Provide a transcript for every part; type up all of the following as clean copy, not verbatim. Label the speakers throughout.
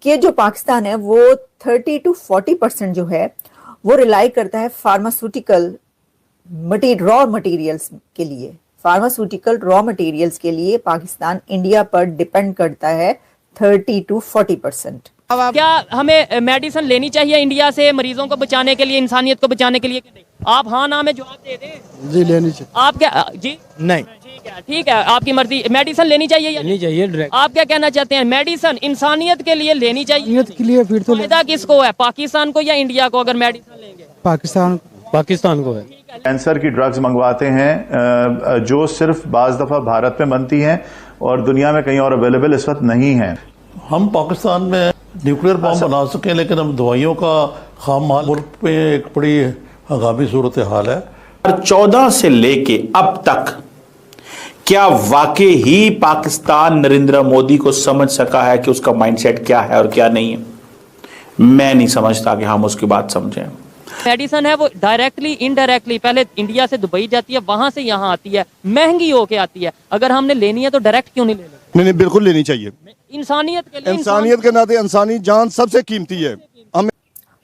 Speaker 1: कि जो पाकिस्तान है वो 30 to 40% जो है वो रिलाई करता है फार्मास्यूटिकल रॉ मटेरियल्स के लिए। फार्मास्यूटिकल रॉ मटेरियल्स के लिए पाकिस्तान इंडिया पर डिपेंड करता है 30 to 40%।
Speaker 2: क्या हमें मेडिसिन लेनी चाहिए इंडिया से मरीजों को बचाने के लिए, इंसानियत को बचाने के लिए कि नहीं? आप हाँ ना में जवाब दे दें।
Speaker 3: जी लेनी चाहिए।
Speaker 2: आप क्या जी?
Speaker 3: नहीं,
Speaker 2: ठीक है, आपकी मर्जी। मेडिसिन लेनी चाहिए या
Speaker 3: लेनी चाहिए डायरेक्ट।
Speaker 2: आप क्या कहना चाहते हैं? मेडिसिन इंसानियत के लिए लेनी चाहिए
Speaker 3: के लिए फिर तो
Speaker 2: फायदा किसको है, पाकिस्तान को या इंडिया को अगर मेडिसिन लेंगे?
Speaker 3: पाकिस्तान को है।
Speaker 4: कैंसर की ड्रग्स मंगवाते हैं जो सिर्फ बाज दफा भारत में बनती हैं और दुनिया में कहीं और अवेलेबल इस वक्त नहीं है।
Speaker 5: हम पाकिस्तान में न्यूक्लियर बम बना सकें, लेकिन हम दवाइयों का खाम माल मुल्क पे एक बड़ी हंगामी सूरत हाल है।
Speaker 6: 2014 से लेके अब तक क्या वाकई ही पाकिस्तान नरेंद्र मोदी को समझ सका है कि उसका माइंडसेट क्या है और क्या नहीं है? मैं नहीं समझता कि हम उसकी बात समझें।
Speaker 2: मेडिसिन है वो डायरेक्टली इनडायरेक्टली पहले इंडिया से दुबई जाती है, वहां से यहाँ आती है, महंगी होके आती है। अगर हमने लेनी है तो डायरेक्ट क्यों नहीं ले लें?
Speaker 7: नहीं, बिल्कुल लेनी चाहिए।
Speaker 2: इंसानियत के लिए,
Speaker 7: इंसानियत के नाते इंसानी जान सबसे कीमती है। हमें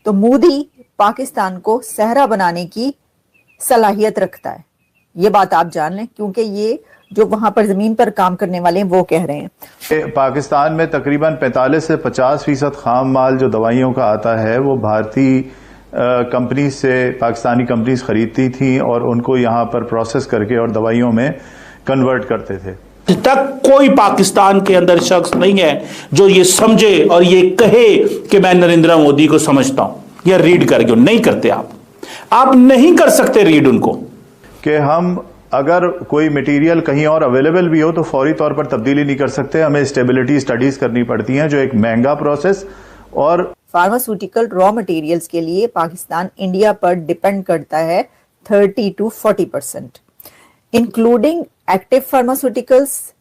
Speaker 1: तो मोदी पाकिस्तान को सहरा बनाने की सलाहियत रखता है, ये बात आप जान लें, क्योंकि ये जो वहां पर जमीन पर काम करने वाले हैं वो कह रहे हैं।
Speaker 4: पाकिस्तान में तकरीबन 45 से 50% खाम माल जो दवाइयों का आता है वो भारतीय कंपनी से पाकिस्तानी कंपनीज खरीदती थी और उनको यहाँ पर प्रोसेस करके और दवाइयों में कन्वर्ट करते थे।
Speaker 6: तक कोई पाकिस्तान के अंदर शख्स नहीं है जो ये समझे और ये कहे कि मैं नरेंद्र मोदी को समझता हूं या रीड करके। नहीं करते आप नहीं कर सकते रीड उनको।
Speaker 4: कि हम अगर कोई मटेरियल कहीं और अवेलेबल भी हो तो फौरी तौर पर तब्दीली नहीं कर सकते, हमें स्टेबिलिटी स्टडीज करनी पड़ती हैं जो एक महंगा प्रोसेस। और
Speaker 1: फार्मास्यूटिकल रॉ मटेरियल्स के लिए पाकिस्तान इंडिया पर डिपेंड करता है 30 to 40%, including active pharmaceuticals,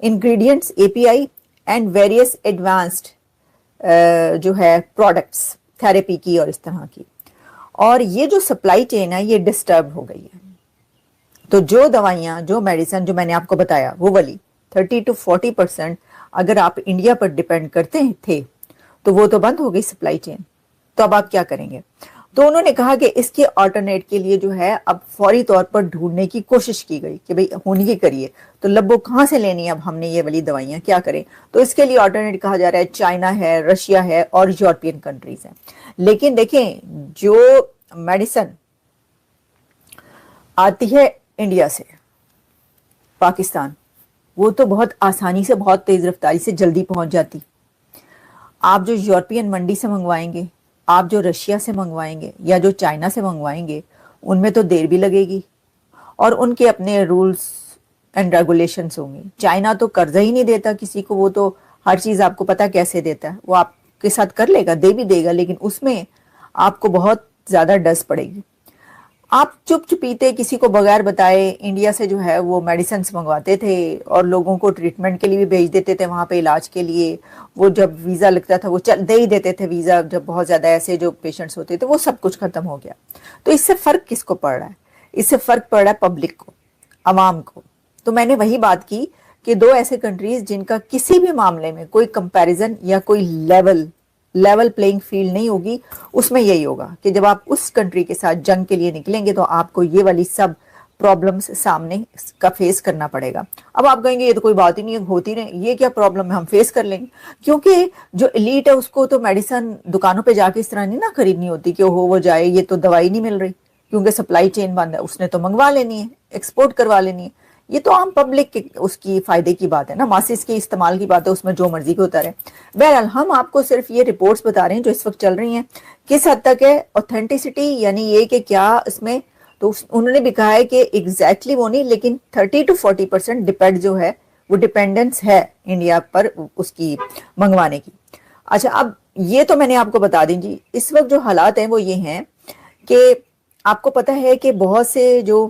Speaker 1: ingredients, API and various advanced जो है प्रोडक्ट्स थेरेपी की और इस तरह की। और ये जो सप्लाई चेन है ये डिस्टर्ब हो गई है। तो जो दवाइयाँ, जो मेडिसिन जो मैंने आपको बताया वो वाली 30 to 40% अगर आप इंडिया पर डिपेंड करते थे तो वो तो बंद हो गई सप्लाई चेन। तो अब आप क्या करेंगे? तो उन्होंने कहा कि इसके अल्टरनेट के लिए जो है अब फौरी तौर पर ढूंढने की कोशिश की गई कि भाई होनी की करिए, तो लब्बो कहाँ से लेनी है अब हमने ये वाली दवाइयाँ, क्या करें? तो इसके लिए अल्टरनेट कहा जा रहा है चाइना है, रशिया है और यूरोपियन कंट्रीज हैं। लेकिन देखें, जो मेडिसिन आती है इंडिया से पाकिस्तान, वो तो बहुत आसानी से, बहुत तेज रफ्तारी से जल्दी पहुंच जाती। आप जो यूरोपियन मंडी से मंगवाएंगे, आप जो रशिया से मंगवाएंगे या जो चाइना से मंगवाएंगे, उनमें तो देर भी लगेगी और उनके अपने रूल्स एंड रेगुलेशंस होंगे। चाइना तो कर्जा ही नहीं देता किसी को, वो तो हर चीज़ आपको पता कैसे देता है, वो आपके साथ कर लेगा, दे भी देगा, लेकिन उसमें आपको बहुत ज़्यादा डस पड़ेगी। आप चुप चुपीते किसी को बगैर बताए इंडिया से जो है वो मेडिसिन मंगवाते थे और लोगों को ट्रीटमेंट के लिए भी भेज देते थे वहाँ पे इलाज के लिए। वो जब वीज़ा लगता था वो दे ही देते थे वीज़ा, जब बहुत ज़्यादा ऐसे जो पेशेंट्स होते थे, वो सब कुछ खत्म हो गया। तो इससे फ़र्क किसको पड़ रहा है? इससे फ़र्क पड़ रहा है पब्लिक को, आवाम को। तो मैंने वही बात की कि दो ऐसे कंट्रीज जिनका किसी भी मामले में कोई कंपैरिजन या कोई लेवल प्लेइंग फील्ड नहीं होगी, उसमें यही होगा कि जब आप उस कंट्री के साथ जंग के लिए निकलेंगे तो आपको ये वाली सब प्रॉब्लम्स सामने का फेस करना पड़ेगा। अब आप कहेंगे ये तो कोई बात ही नहीं है, होती नहीं, ये क्या प्रॉब्लम है, हम फेस कर लेंगे। क्योंकि जो एलीट है उसको तो मेडिसिन दुकानों पे जाके इस तरह नहीं ना खरीदनी होती कि वो जाए ये तो दवाई नहीं मिल रही, क्योंकि सप्लाई चेन बंद है, उसने तो मंगवा लेनी है, एक्सपोर्ट करवा लेनी है। ये तो आम पब्लिक के उसकी फायदे की बात है ना, मासिस के इस्तेमाल की बात है, उसमें जो मर्जी को होता रहे। बहरहाल हम आपको सिर्फ ये रिपोर्ट्स बता रहे हैं जो इस वक्त चल रही हैं, किस हद तक है ऑथेंटिसिटी, यानी ये कि क्या इसमें, तो उन्होंने भी कहा है कि एग्जैक्टली वो नहीं, लेकिन 30 to 40% डिपेंड जो है वो डिपेंडेंस है इंडिया पर उसकी मंगवाने की। अच्छा, अब ये तो मैंने आपको बता दी जी, इस वक्त जो हालात हैं वो ये हैं कि आपको पता है कि बहुत से जो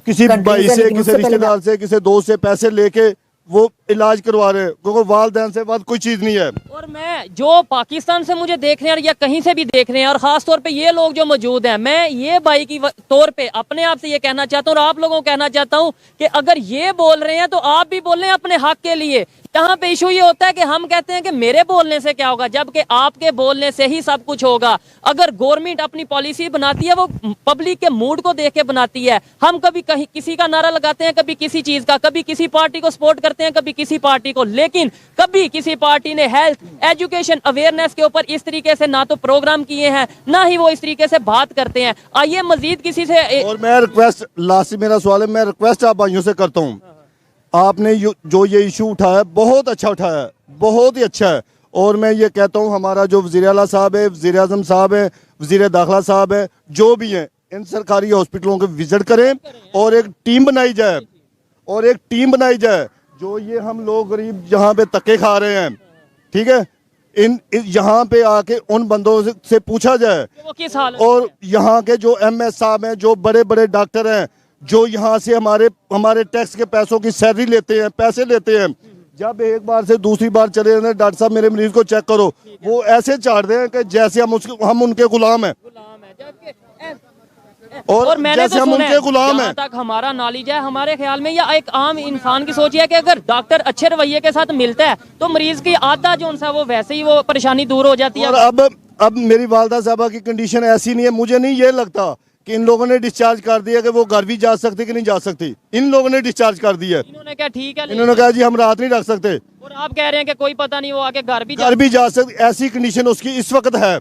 Speaker 7: किसी भाई से, किसी रिश्तेदार से, किसी दोस्त से पैसे लेके वो इलाज करवा रहे हैं, क्योंकि वालदैन से बात कोई चीज नहीं है।
Speaker 2: और मैं जो पाकिस्तान से मुझे देख रहे हैं या कहीं से भी देख रहे हैं, और खास तौर पे ये लोग जो मौजूद हैं, मैं ये भाई की तौर पे अपने आप से ये कहना चाहता हूँ और आप लोगों को कहना चाहता हूँ कि अगर ये बोल रहे हैं तो आप भी बोल रहे हैं अपने हक के लिए। यहाँ पे इशू ये होता है कि हम कहते हैं कि मेरे बोलने से क्या होगा, जबकि आपके बोलने से ही सब कुछ होगा। अगर गवर्नमेंट अपनी पॉलिसी बनाती है वो पब्लिक के मूड को देख के बनाती है। हम कभी कहीं किसी का नारा लगाते हैं, कभी किसी चीज का, कभी किसी पार्टी को सपोर्ट करते हैं, कभी किसी पार्टी को, लेकिन कभी किसी पार्टी ने हेल्थ, एजुकेशन, अवेयरनेस के ऊपर इस तरीके से ना तो प्रोग्राम किए हैं, ना ही वो इस तरीके से बात करते हैं। आइए मजीद किसी से।
Speaker 7: और मैं रिक्वेस्ट, लास्ट मेरा सवाल है, मैं रिक्वेस्ट आप भाइयों से करता हूँ, आपने जो ये इशू उठाया बहुत अच्छा उठाया है, बहुत ही अच्छा है। और मैं ये कहता हूँ हमारा जो वज़ीर आला साहब है, वज़ीर आज़म साहब है, वज़ीर दाखिला साहब है, जो भी हैं, इन सरकारी हॉस्पिटलों को विजिट करें और एक टीम बनाई जाए, और एक टीम बनाई जाए। जो ये हम लोग गरीब यहाँ पे धक्के खा रहे हैं, ठीक है, यहाँ पे आके उन बंदों से पूछा जाए।
Speaker 2: वो किस हालत
Speaker 7: और यहाँ के जो MS साहब हैं, जो बड़े बड़े डॉक्टर हैं, जो यहाँ से हमारे टैक्स के पैसों की सैलरी लेते हैं, पैसे लेते हैं, जब एक बार से दूसरी बार चले जाते हैं, डॉक्टर साहब मेरे मरीज को चेक करो, वो ऐसे चाट दें कि जैसे हम उनके गुलाम हैं, और
Speaker 2: मैंने
Speaker 7: जैसे
Speaker 2: तो
Speaker 7: हम
Speaker 2: सुना है,
Speaker 7: उनके गुलाम हैं।
Speaker 2: जहाँ तक हमारा नॉलेज है, हमारे ख्याल में या एक आम इंसान की सोच है कि अगर डॉक्टर अच्छे रवैये के साथ मिलता है तो मरीज की आधा जो उनसा वो वैसे ही वो परेशानी दूर हो जाती है।
Speaker 7: और अब मेरी वालदा साहबा की कंडीशन ऐसी नहीं है, मुझे नहीं ये लगता कि इन लोगों ने डिस्चार्ज कर दिया कि वो घर भी जा सकते कि नहीं जा सकती। इन लोगों ने डिस्चार्ज कर दिया,
Speaker 2: इन्होंने क्या ठीक है,
Speaker 7: इन्होंने कहा जी हम रात नहीं रख सकते,
Speaker 2: और आप कह रहे हैं कि कोई पता नहीं वो आके घर
Speaker 7: भी जा सकते। ऐसी कंडीशन उसकी इस वक्त है।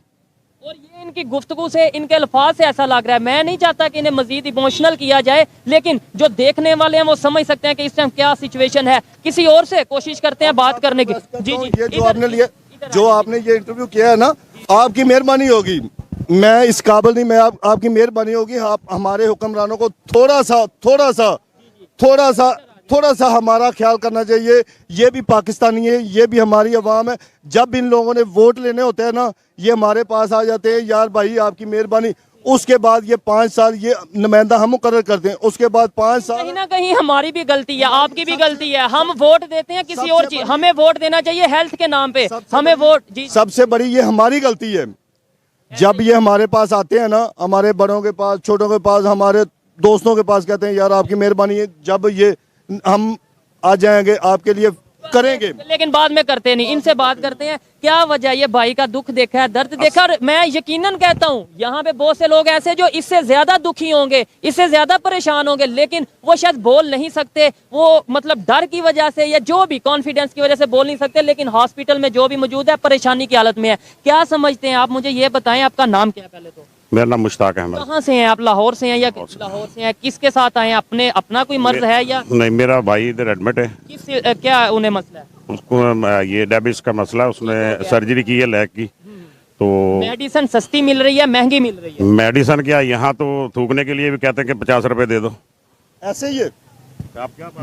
Speaker 2: और ये इनकी गुफ्तगू से, इनके अल्फाज से ऐसा लग रहा है। मैं नहीं चाहता कि इन्हें मजीद इमोशनल किया जाए, लेकिन जो देखने वाले हैं वो समझ सकते हैं कि इस टाइम क्या सिचुएशन है। किसी और से कोशिश करते हैं बात करने की। जी जी,
Speaker 7: ये जो आपने ये इंटरव्यू किया है ना, आपकी मेहरबानी होगी, मैं इस काबिल नहीं, मैं आपकी मेहरबानी होगी, आप हमारे हुक्मरानों को थोड़ा सा हमारा ख्याल करना चाहिए। ये भी पाकिस्तानी है, ये भी हमारी अवाम है। जब इन लोगों ने वोट लेने होते हैं ना, ये हमारे पास आ जाते हैं, यार भाई आपकी मेहरबानी। उसके बाद ये 5 साल ये नुमाइंदा हम मुकर्रर करते हैं, उसके बाद 5 साल
Speaker 2: कहीं ना कहीं हमारी भी गलती है, आपकी भी गलती है। हम वोट देते हैं किसी और चीज, हमें वोट देना चाहिए हेल्थ के नाम पे, हमें वोट। जी,
Speaker 7: सबसे बड़ी ये हमारी गलती है। जब ये हमारे पास आते हैं ना, हमारे बड़ों के पास, छोटों के पास, हमारे दोस्तों के पास, कहते हैं यार आपकी मेहरबानी है, जब ये हम आ जाएंगे आपके लिए करेंगे,
Speaker 2: लेकिन बाद में करते नहीं। इनसे बात करते हैं, क्या वजह, ये भाई का दुख देखा है, दर्द देखा, और मैं यकीनन कहता हूँ यहाँ पे बहुत से लोग ऐसे जो इससे ज्यादा दुखी होंगे, इससे ज्यादा परेशान होंगे, लेकिन वो शायद बोल नहीं सकते, वो मतलब डर की वजह से या जो भी कॉन्फिडेंस की वजह से बोल नहीं सकते, लेकिन हॉस्पिटल में जो भी मौजूद है परेशानी की हालत में है। क्या समझते हैं आप, मुझे ये बताएं, आपका नाम क्या है पहले तो?
Speaker 8: मेरा नाम मुश्ताक अहमद।
Speaker 2: कहाँ से हैं आप? लाहौर से हैं या लाहौर से हैं? किसके साथ आए हैं? अपना कोई मर्ज है या
Speaker 8: नहीं? मेरा भाई इधर एडमिट है।
Speaker 2: किस क्या उन्हें मसला है?
Speaker 8: उसको ये डायबिटीज का मसला है, उसने सर्जरी की है लेग की। तो
Speaker 2: मेडिसिन सस्ती मिल रही है, महंगी मिल रही है?
Speaker 8: मेडिसिन क्या, यहाँ तो थूकने के लिए भी कहते हैं कि 50 रुपए दे दो।
Speaker 7: ऐसे ही है,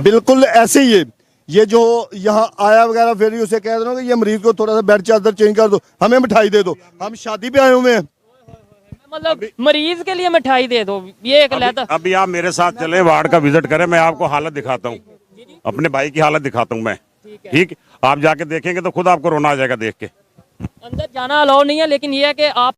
Speaker 7: बिल्कुल ऐसे ही है। ये जो यहाँ आया वगैरह फिर उसे कह दो कि ये मरीज को थोड़ा सा बेड चादर चेंज कर दो, हमें मिठाई दे दो, हम शादी पे आए हुए हैं,
Speaker 2: मतलब मरीज के लिए मिठाई दे दो, ये एक लहदा।
Speaker 8: अभी आप मेरे साथ चले, वार्ड का विजिट करें, मैं आपको हालत दिखाता हूँ, अपने भाई की हालत दिखाता हूँ मैं। ठीक, आप जाके देखेंगे तो खुद आपको रोना आ जाएगा देख के।
Speaker 2: अंदर जाना अलाउ नहीं है, लेकिन ये है कि आप